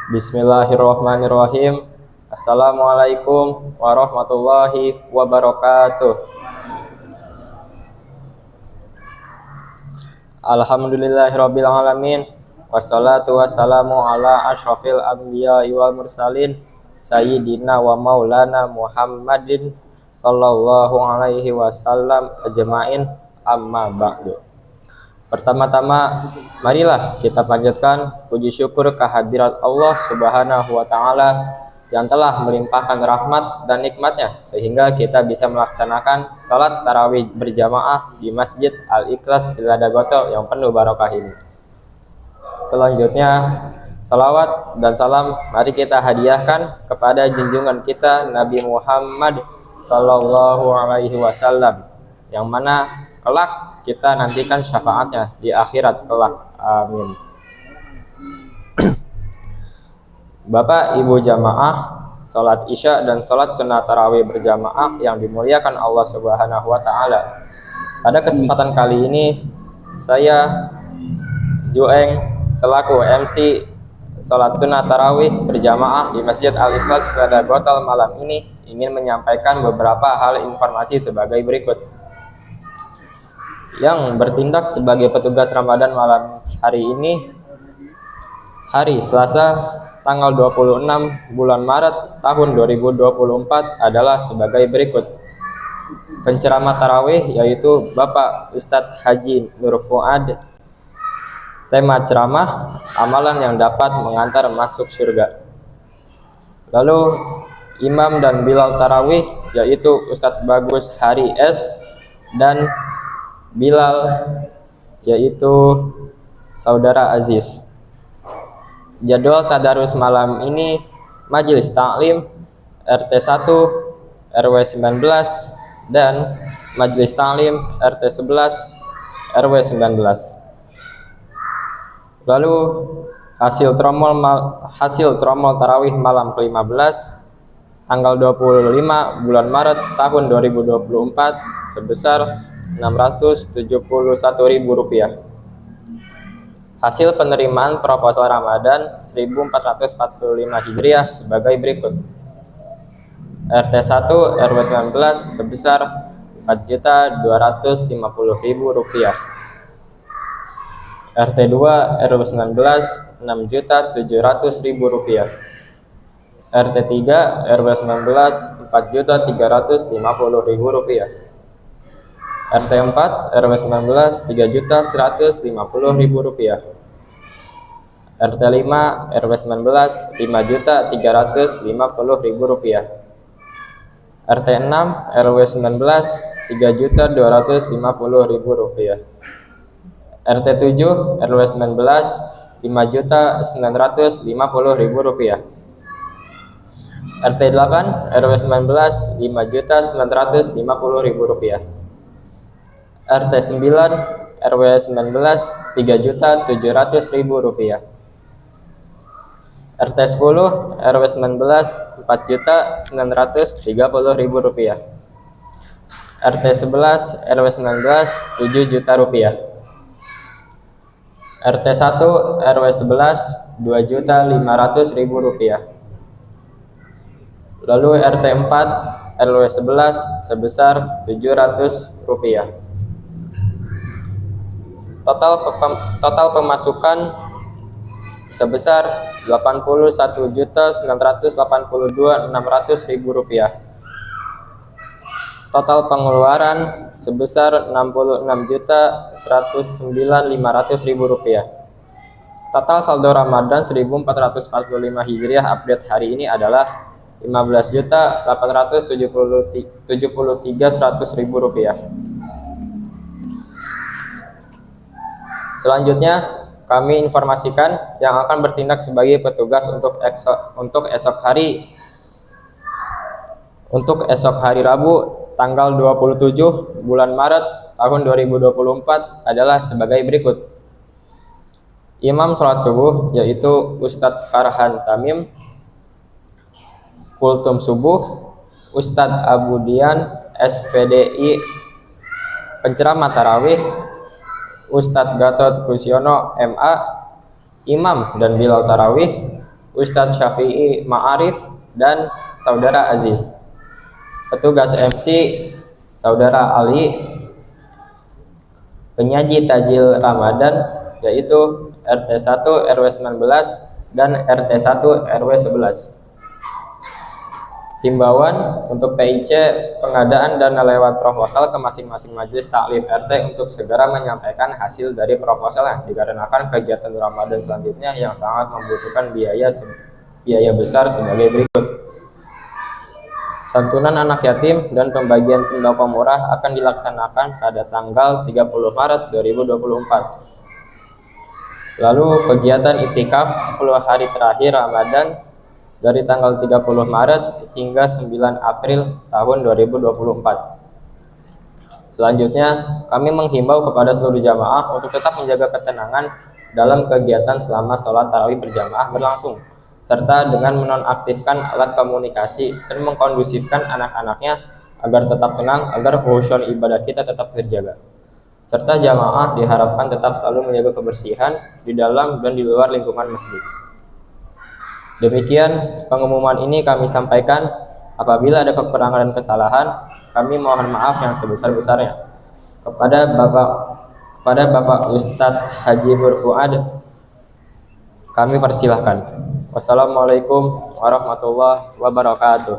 Bismillahirrahmanirrahim. Assalamualaikum warahmatullahi wabarakatuh. Alhamdulillahirabbil alamin. Wassalatu wassalamu ala asyrafil anbiya'i wal mursalin sayyidina wa maulana Muhammadin sallallahu alaihi wasallam ajma'in, amma ba'du. Pertama-tama, marilah kita panjatkan puji syukur kehadirat Allah Subhanahu wa Ta'ala yang telah melimpahkan rahmat dan nikmatnya sehingga kita bisa melaksanakan salat tarawih berjamaah di Masjid Al-Ikhlas Villa Dagoto yang penuh barokah ini. Selanjutnya, salawat dan salam mari kita hadiahkan kepada junjungan kita Nabi Muhammad sallallahu alaihi wasallam yang mana kelak kita nantikan syafaatnya di akhirat kelak. Amin. Bapak Ibu jamaah, salat isya dan salat sunat tarawih berjamaah yang dimuliakan Allah Subhanahu wa Ta'ala. Pada kesempatan kali ini saya Jueng selaku MC salat sunat tarawih berjamaah di Masjid Al-Ikhlas pada Gotol malam ini ingin menyampaikan beberapa hal informasi sebagai berikut. Yang bertindak sebagai petugas Ramadan malam hari ini, hari Selasa tanggal 26 bulan Maret tahun 2024 adalah sebagai berikut. Penceramah tarawih yaitu Bapak Ustadz Haji Nur Fuad. Tema ceramah, amalan yang dapat mengantar masuk surga. Lalu imam dan bilal tarawih yaitu Ustadz Bagus Hari S dan Bilal yaitu Saudara Aziz. Jadwal tadarus malam ini majelis taklim RT 1 RW 19 dan majelis taklim RT 11 RW 19. Lalu hasil tromol tarawih malam ke-15 tanggal 25 bulan Maret tahun 2024 sebesar Rp671.000. Hasil penerimaan proposal Ramadan 1445 Hijriah sebagai berikut. RT 1 RW 19 sebesar Rp4.250.000. RT 2 RW 19 Rp6.700.000. RT 3 RW 19 Rp4.350.000. RT 4 RW 19 Rp3.150.000. RT 5 RW 19 Rp5.350.000. RT 6 RW 19 Rp3.250.000. RT 7 RW 19 Rp5.950.000. RT 8 RW 19 Rp5.950.000. RT 9 RW 19 Rp3.700.000. RT 10 RW 19 Rp4.930.000. RT 11 RW 19 Rp7 juta. RT 1 RW 11 Rp2.500.000. Lalu RT 4 RW 11 sebesar Rp700. Total pemasukan sebesar Rp81.982.600.000. Total pengeluaran sebesar Rp66.109.500.000. Total saldo Ramadan 1445 Hijriah update hari ini adalah Rp15.873.100.000. Selanjutnya, kami informasikan yang akan bertindak sebagai petugas untuk esok hari Rabu tanggal 27 bulan Maret tahun 2024 adalah sebagai berikut. Imam sholat subuh yaitu Ustadz Farhan Tamim. Kultum subuh Ustadz Abudian SPDI. Penceramah tarawih Ustadz Gatot Kusyono MA. Imam dan bilal tarawih Ustadz Syafi'i Ma'arif, dan Saudara Aziz. Petugas MC Saudara Ali. Penyaji Tajil Ramadan yaitu RT 1 RW 19 dan RT 1 RW 11. Himbauan untuk PIC, pengadaan dana lewat proposal ke masing-masing majelis taklim RT untuk segera menyampaikan hasil dari proposalnya, dikarenakan kegiatan Ramadan selanjutnya yang sangat membutuhkan biaya besar sebagai berikut. Santunan anak yatim dan pembagian sembako murah akan dilaksanakan pada tanggal 30 Maret 2024. Lalu kegiatan iktikaf 10 hari terakhir Ramadan dari tanggal 30 Maret hingga 9 April tahun 2024. Selanjutnya, kami menghimbau kepada seluruh jamaah untuk tetap menjaga ketenangan dalam kegiatan selama sholat tarawih berjamaah berlangsung, serta dengan menonaktifkan alat komunikasi dan mengkondusifkan anak-anaknya agar tetap tenang, agar khusyuk ibadah kita tetap terjaga. Serta jamaah diharapkan tetap selalu menjaga kebersihan di dalam dan di luar lingkungan masjid. Demikian pengumuman ini kami sampaikan. Apabila ada kekurangan dan kesalahan, kami mohon maaf yang sebesar-besarnya. Kepada Bapak Ustadz Haji Nur Fuad, kami persilahkan. Wassalamualaikum warahmatullahi wabarakatuh.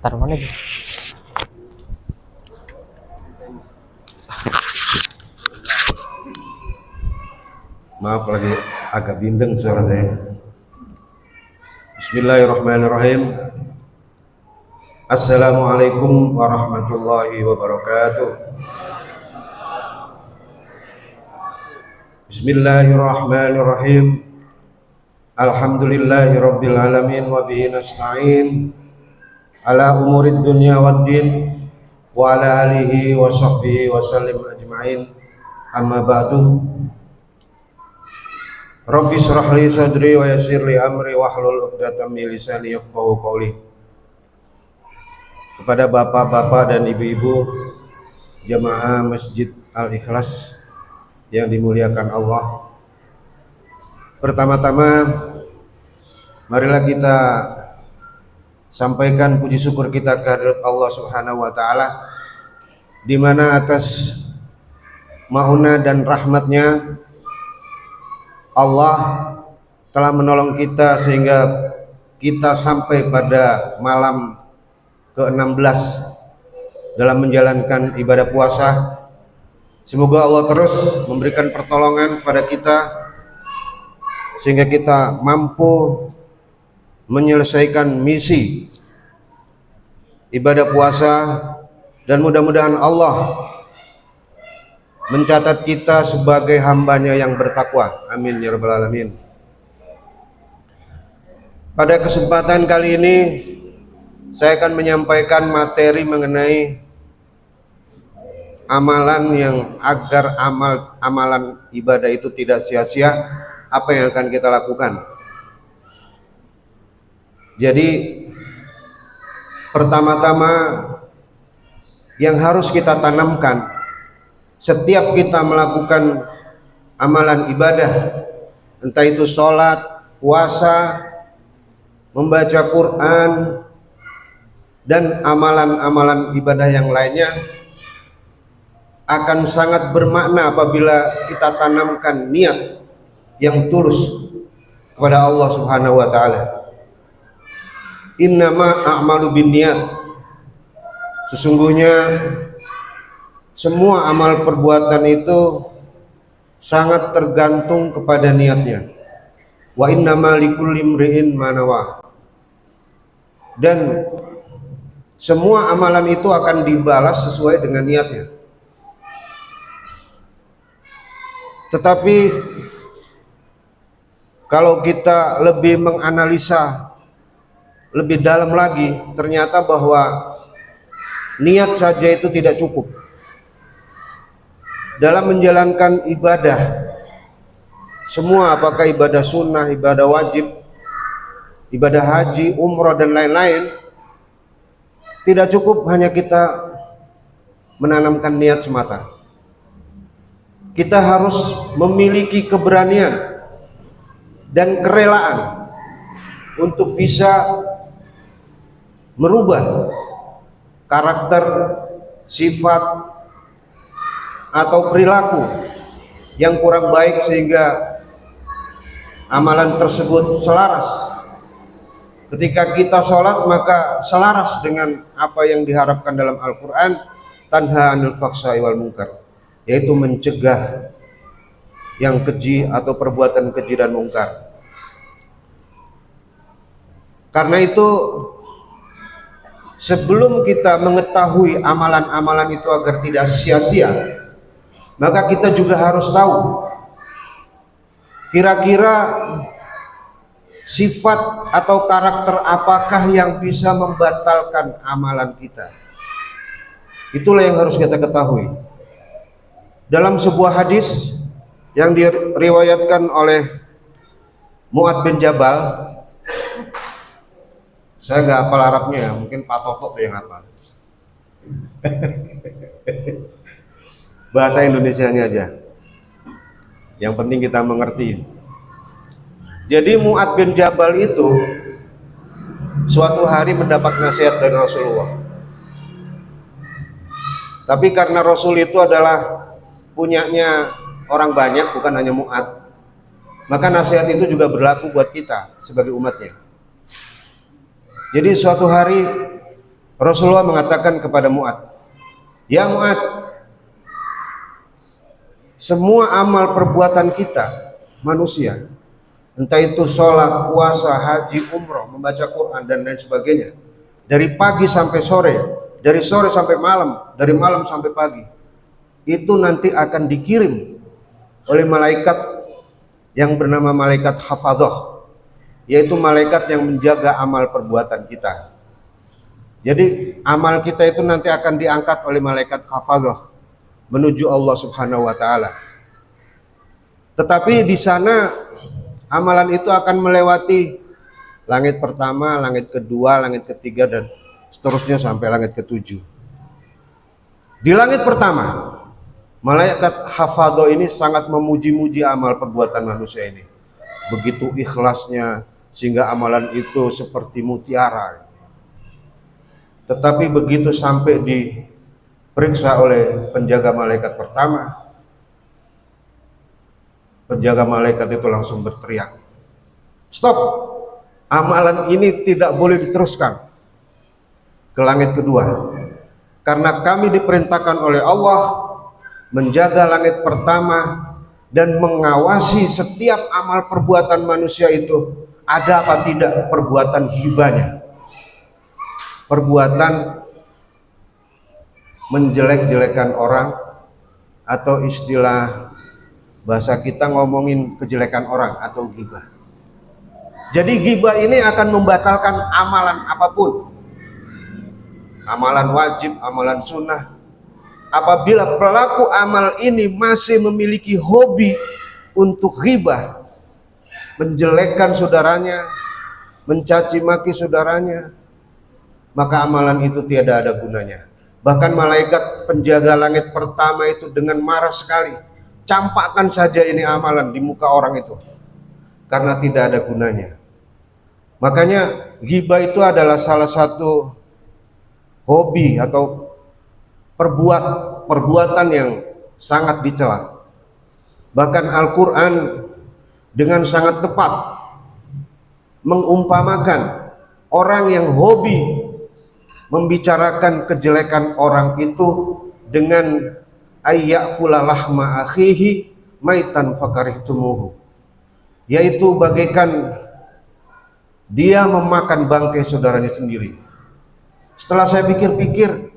Taruh mana, Jis? Maaf lagi agak bindeng suara saya. Bismillahirrahmanirrahim. Assalamualaikum warahmatullahi wabarakatuh. Bismillahirrahmanirrahim. Alhamdulillahirabbil alamin wa bihi nasta'in ala umurid dunya waddin wa ala alihi wa sahbihi wa sallim ajma'in. Amma ba'du. Rabbi shrah li sadri wa yassir li amri wahlul 'uqdatam min lisani yafqahu qawli. Kepada bapak-bapak dan ibu-ibu jamaah Masjid Al-Ikhlas yang dimuliakan Allah, pertama-tama marilah kita sampaikan puji syukur kita kehadirat Allah Subhanahu wa taala, di mana atas mauna dan rahmatnya Allah telah menolong kita sehingga kita sampai pada malam ke-16 dalam menjalankan ibadah puasa. Semoga Allah terus memberikan pertolongan kepada kita sehingga kita mampu menyelesaikan misi ibadah puasa, dan mudah-mudahan Allah mencatat kita sebagai hambanya yang bertakwa. Amin ya rabbal alamin. Pada kesempatan kali ini saya akan menyampaikan materi mengenai amalan yang agar amalan ibadah itu tidak sia-sia, apa yang akan kita lakukan. Jadi pertama-tama yang harus kita tanamkan setiap kita melakukan amalan ibadah, entah itu sholat, puasa, membaca Quran, dan amalan-amalan ibadah yang lainnya, akan sangat bermakna apabila kita tanamkan niat yang tulus kepada Allah Subhanahu wa ta'ala. Innama a'malu binniyat. Sesungguhnya semua amal perbuatan itu sangat tergantung kepada niatnya. Wa innama likulli imri'in ma nawa. Dan semua amalan itu akan dibalas sesuai dengan niatnya. Tetapi kalau kita lebih menganalisa lebih dalam lagi, ternyata bahwa niat saja itu tidak cukup. Dalam menjalankan ibadah semua, apakah ibadah sunnah, ibadah wajib, ibadah haji, umroh dan lain-lain, tidak cukup hanya kita menanamkan niat semata. Kita harus memiliki keberanian dan kerelaan untuk bisa merubah karakter, sifat, atau perilaku yang kurang baik sehingga amalan tersebut selaras. Ketika kita sholat maka selaras dengan apa yang diharapkan dalam Al-Quran, tanha anil faksai wal munkar, yaitu mencegah yang keji atau perbuatan keji dan mungkar. Karena itu sebelum kita mengetahui amalan-amalan itu agar tidak sia-sia, maka kita juga harus tahu kira-kira sifat atau karakter apakah yang bisa membatalkan amalan kita. Itulah yang harus kita ketahui. Dalam sebuah hadis yang diriwayatkan oleh Mu'ad bin Jabal, saya nggak hafal Arabnya ya, mungkin Pak Toto yang hafal. Bahasa Indonesianya aja, yang penting kita mengerti. Jadi Mu'ad bin Jabal itu suatu hari mendapat nasihat dari Rasulullah. Tapi karena Rasul itu adalah punyanya orang banyak, bukan hanya Mu'ad, maka nasihat itu juga berlaku buat kita sebagai umatnya. Jadi suatu hari Rasulullah mengatakan kepada Mu'ad, "Ya Mu'ad, semua amal perbuatan kita manusia, entah itu sholat, puasa, haji, umroh, membaca Quran dan lain sebagainya, dari pagi sampai sore, dari sore sampai malam, dari malam sampai pagi, itu nanti akan dikirim oleh malaikat yang bernama malaikat hafadhah, yaitu malaikat yang menjaga amal perbuatan kita. Jadi amal kita itu nanti akan diangkat oleh malaikat hafadhah menuju Allah Subhanahu wa taala. Tetapi di sana amalan itu akan melewati langit pertama, langit kedua, langit ketiga dan seterusnya sampai langit ketujuh. Di langit pertama, malaikat hafadhah ini sangat memuji-muji amal perbuatan manusia ini. Begitu ikhlasnya sehingga amalan itu seperti mutiara. Tetapi begitu sampai diperiksa oleh penjaga malaikat pertama, penjaga malaikat itu langsung berteriak, "Stop! Amalan ini tidak boleh diteruskan ke langit kedua. Karena kami diperintahkan oleh Allah menjaga langit pertama dan mengawasi setiap amal perbuatan manusia itu ada apa tidak perbuatan ghibahnya, perbuatan menjelek-jelekan orang, atau istilah bahasa kita ngomongin kejelekan orang atau ghibah. Jadi ghibah ini akan membatalkan amalan apapun, amalan wajib, amalan sunnah. Apabila pelaku amal ini masih memiliki hobi untuk ghibah, menjelekkan saudaranya, mencaci maki saudaranya, maka amalan itu tiada ada gunanya. Bahkan malaikat penjaga langit pertama itu dengan marah sekali, campakkan saja ini amalan di muka orang itu, karena tidak ada gunanya. Makanya ghibah itu adalah salah satu hobi atau perbuatan yang sangat dicela. Bahkan Al-Quran dengan sangat tepat mengumpamakan orang yang hobi membicarakan kejelekan orang itu dengan ayyakula lahma akhihi maitan fakarihtumuhu, yaitu bagaikan dia memakan bangkai saudaranya sendiri. Setelah saya pikir-pikir,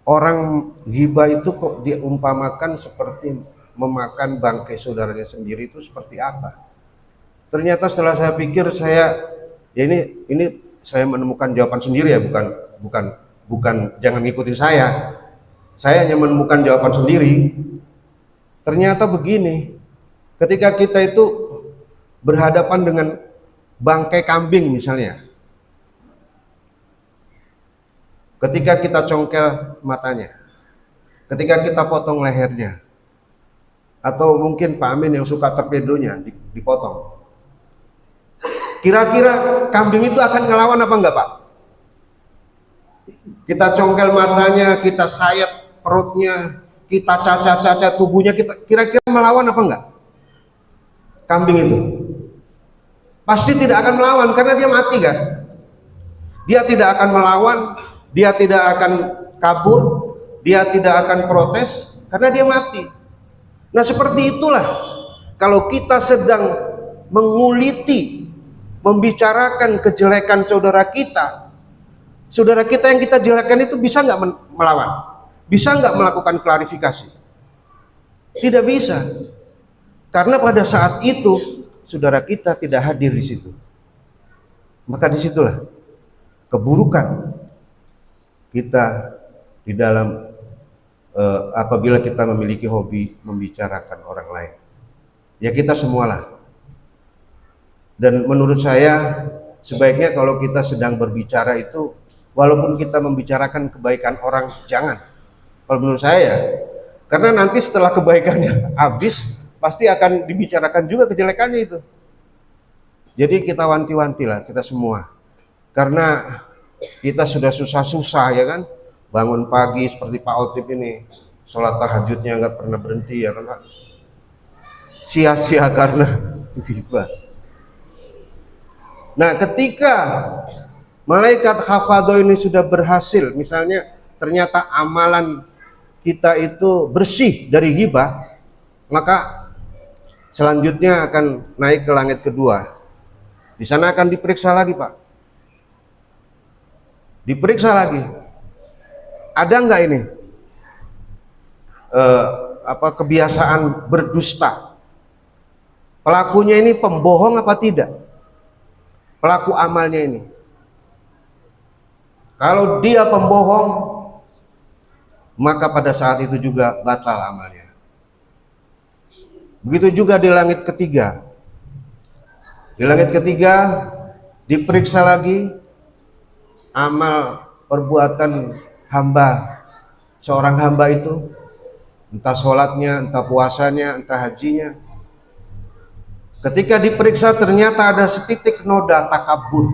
orang ghibah itu kok diumpamakan seperti memakan bangkai saudaranya sendiri, itu seperti apa? Ternyata setelah saya pikir, ya ini saya menemukan jawaban sendiri ya, bukan jangan ngikutin saya hanya menemukan jawaban sendiri. Ternyata begini, Ketika kita itu berhadapan dengan bangkai kambing misalnya, ketika kita congkel matanya, ketika kita potong lehernya, atau mungkin Pak Amin yang suka torpedonya dipotong, kira-kira kambing itu akan ngelawan apa enggak, Pak? Kita congkel matanya, kita sayat perutnya, kita caca-caca tubuhnya, kita kira-kira melawan apa enggak? Kambing itu pasti tidak akan melawan karena dia mati kan. Dia tidak akan melawan, dia tidak akan kabur, dia tidak akan protes karena dia mati. Nah, seperti itulah kalau kita sedang menguliti, membicarakan kejelekan saudara kita yang kita jelekan itu bisa nggak melawan? Bisa nggak melakukan klarifikasi? Tidak bisa. Karena pada saat itu saudara kita tidak hadir di situ. Maka disitulah keburukan kita di dalam apabila kita memiliki hobi membicarakan orang lain. Ya kita semualah. Dan menurut saya sebaiknya kalau kita sedang berbicara itu, walaupun kita membicarakan kebaikan orang, jangan. Kalau menurut saya, karena nanti setelah kebaikannya habis, pasti akan dibicarakan juga kejelekannya itu. Jadi kita wanti-wantilah kita semua. Karena kita sudah susah-susah ya kan, bangun pagi seperti Pak Otip ini, sholat tahajudnya nggak pernah berhenti ya kan Pak. Sia-sia karena ghibah. Nah, ketika malaikat hafadho ini sudah berhasil, misalnya ternyata amalan kita itu bersih dari ghibah, maka selanjutnya akan naik ke langit kedua. Di sana akan diperiksa lagi, Pak. Diperiksa lagi. Ada nggak ini kebiasaan berdusta? Pelakunya ini pembohong apa tidak? Pelaku amalnya ini. Kalau dia pembohong, maka pada saat itu juga batal amalnya. Begitu juga di langit ketiga. Di langit ketiga diperiksa lagi amal perbuatan hamba, seorang hamba itu, entah sholatnya, entah puasanya, entah hajinya. Ketika diperiksa ternyata ada setitik noda takabur,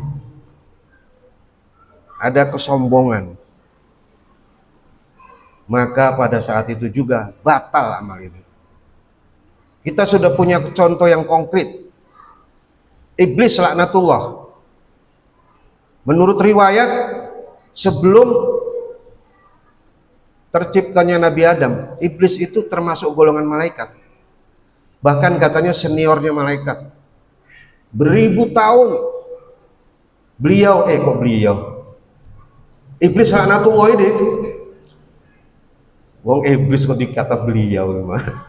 ada kesombongan, maka pada saat itu juga batal amal itu. Kita sudah punya contoh yang konkret. Iblis laknatullah. Menurut riwayat, sebelum terciptanya Nabi Adam, iblis itu termasuk golongan malaikat. Bahkan katanya seniornya malaikat. Beribu tahun beliau, Iblis laknatullah ini. Wong iblis kok dikata beliau gimana?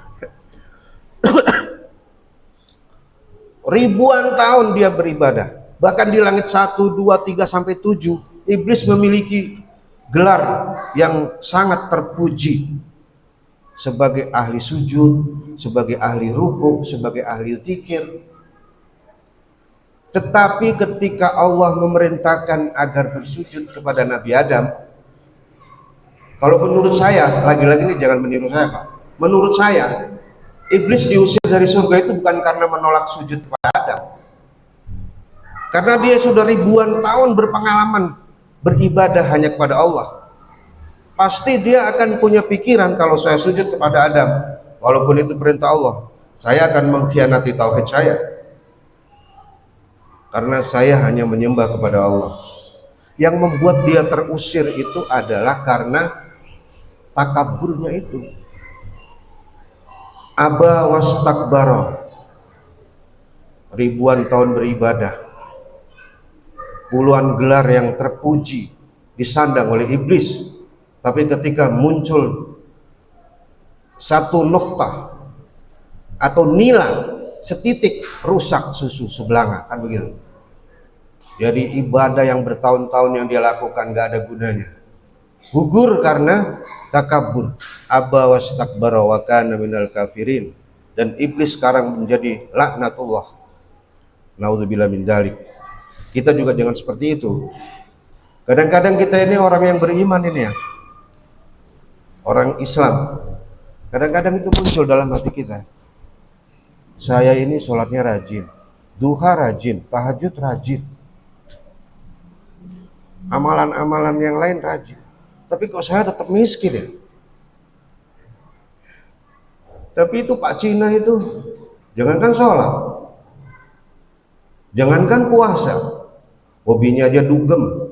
Ribuan tahun dia beribadah. Bahkan di langit 1, 2, 3, sampai 7, iblis memiliki gelar yang sangat terpuji sebagai ahli sujud, sebagai ahli ruku, sebagai ahli zikir. Tetapi ketika Allah memerintahkan agar bersujud kepada Nabi Adam, kalau menurut saya, lagi-lagi ini jangan meniru saya Pak, menurut saya iblis diusir dari surga itu bukan karena menolak sujud kepada Adam, karena dia sudah ribuan tahun berpengalaman beribadah hanya kepada Allah. Pasti dia akan punya pikiran, kalau saya sujud kepada Adam, walaupun itu perintah Allah, saya akan mengkhianati tauhid saya, karena saya hanya menyembah kepada Allah. Yang membuat dia terusir itu adalah karena takaburnya itu. Aba wastakbara, ribuan tahun beribadah, puluhan gelar yang terpuji disandang oleh iblis, tapi ketika muncul satu noktah atau nila setitik, rusak susu sebelanga, kan begitu. Jadi ibadah yang bertahun-tahun yang dia lakukan gak ada gunanya, gugur karena takabur. Aba wastakbara wa kana minal kafirin. dan iblis sekarang menjadi laknatullah. Naudzubillah min dzalik. Kita juga jangan seperti itu. Kadang-kadang kita ini orang yang beriman ini ya, orang Islam, kadang-kadang itu muncul dalam hati kita. Saya ini sholatnya rajin, duha rajin, tahajud rajin, amalan-amalan yang lain rajin, tapi kok saya tetap miskin ya? Tapi itu Pak Cina itu, jangankan sholat, jangankan puasa, hobinya aja dugem,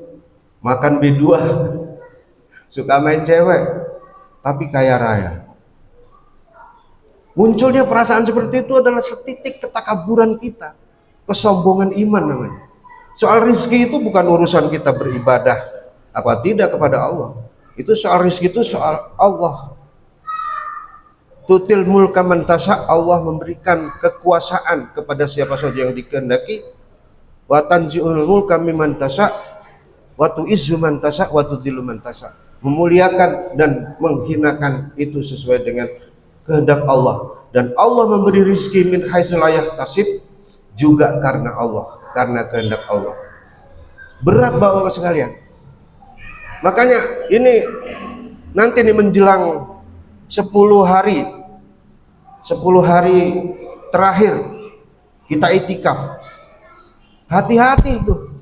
makan B2, suka main cewek, tapi kaya raya. Munculnya perasaan seperti itu adalah setitik ketakaburan kita, kesombongan iman namanya. Soal rizki itu bukan urusan kita beribadah apa tidak kepada Allah. Itu soal rizki, itu soal Allah. Tutil mulka man tasha, Allah memberikan kekuasaan kepada siapa saja yang dikehendaki. Wa tanzi'ul mulka mimman tasha wa tu'izzu man tasha wa tudhillu man tasha. Memuliakan dan menghinakan itu sesuai dengan kehendak Allah, dan Allah memberi rizki min haitsu la yahtasib juga karena Allah, karena kehendak Allah. Berat Bapak-bapak sekalian. Makanya ini nanti nih menjelang 10 hari terakhir kita itikaf. Hati-hati itu,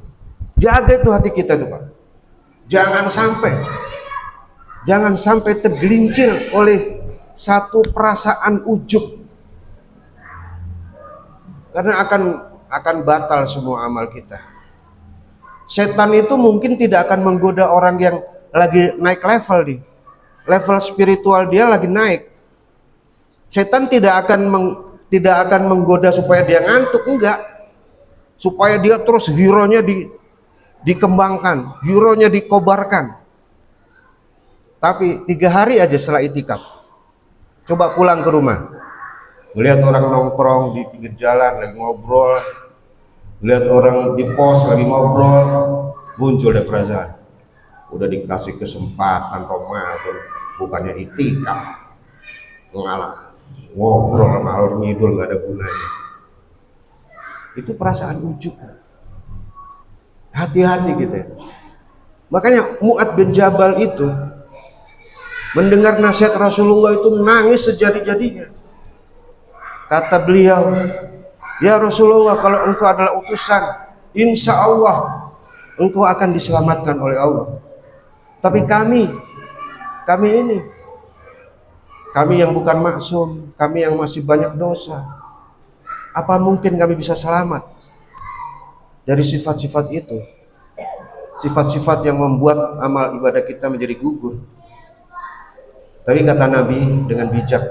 jaga itu hati kita itu Pak. Jangan sampai tergelincir oleh satu perasaan ujub, karena akan batal semua amal kita. Setan itu mungkin tidak akan menggoda orang yang lagi naik level level spiritual, dia lagi naik. Setan tidak akan menggoda supaya dia ngantuk, enggak, supaya dia terus hero-nya dikembangkan, hero-nya dikobarkan. Tapi 3 hari aja setelah itikaf, coba pulang ke rumah, melihat orang nongkrong di pinggir jalan lagi ngobrol, lihat orang di pos lagi ngobrol, muncul deh perasaan, udah dikasih kesempatan Ramadan, bukannya itikaf, ngalah ngobrol ngalor ngidul nggak ada gunanya. Itu perasaan ujub. Hati-hati kita. Makanya Mu'adz bin Jabal itu mendengar nasihat Rasulullah itu nangis sejadi-jadinya. Kata beliau, ya Rasulullah, kalau engkau adalah utusan, insya Allah engkau akan diselamatkan oleh Allah. Tapi kami yang bukan maksum, kami yang masih banyak dosa, apa mungkin kami bisa selamat dari sifat-sifat itu? Sifat-sifat yang membuat amal ibadah kita menjadi gugur. Tapi kata Nabi dengan bijak,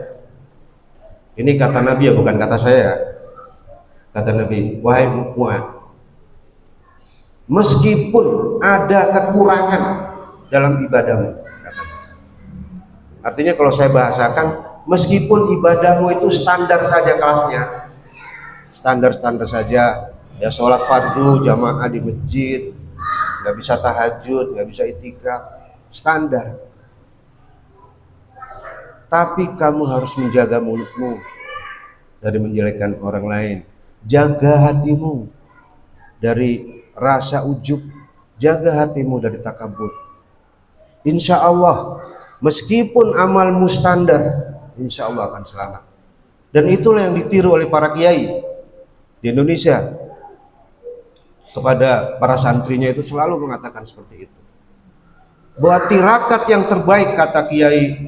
ini kata Nabi ya, bukan kata saya. Kata Nabi, wahai Mu'adz, meskipun ada kekurangan dalam ibadahmu, artinya kalau saya bahasakan, meskipun ibadahmu itu standar saja kelasnya, standar saja, ya sholat fardu jamaah di masjid, nggak bisa tahajud, nggak bisa itikaf, standar. Tapi kamu harus menjaga mulutmu dari menjelekkan orang lain, jaga hatimu dari rasa ujub, jaga hatimu dari takabur. Insya Allah, meskipun amalmu standar, insya Allah akan selamat. Dan itulah yang ditiru oleh para kiai di Indonesia. Kepada para santrinya itu selalu mengatakan seperti itu. Bahwa tirakat yang terbaik, kata kiai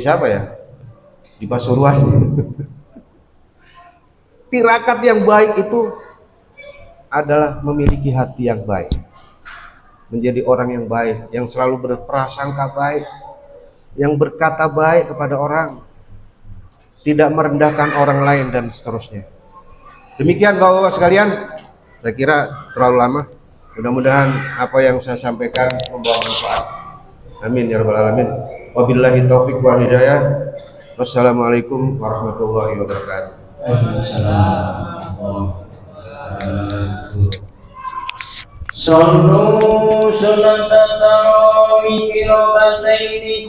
siapa ya? Di Pasuruan. Tirakat yang baik itu adalah memiliki hati yang baik, menjadi orang yang baik, yang selalu berprasangka baik, yang berkata baik kepada orang, tidak merendahkan orang lain, dan seterusnya. Demikian Bapak-bapak sekalian, saya kira terlalu lama. Mudah-mudahan apa yang saya sampaikan membawa manfaat. Amin ya rabbal alamin. Wabillahi taufik wal hidayah. Wassalamualaikum warahmatullahi wabarakatuh. Waalaikumsalam warahmatullahi wabarakatuh. Sallu salatan tarawih bi raka'ataini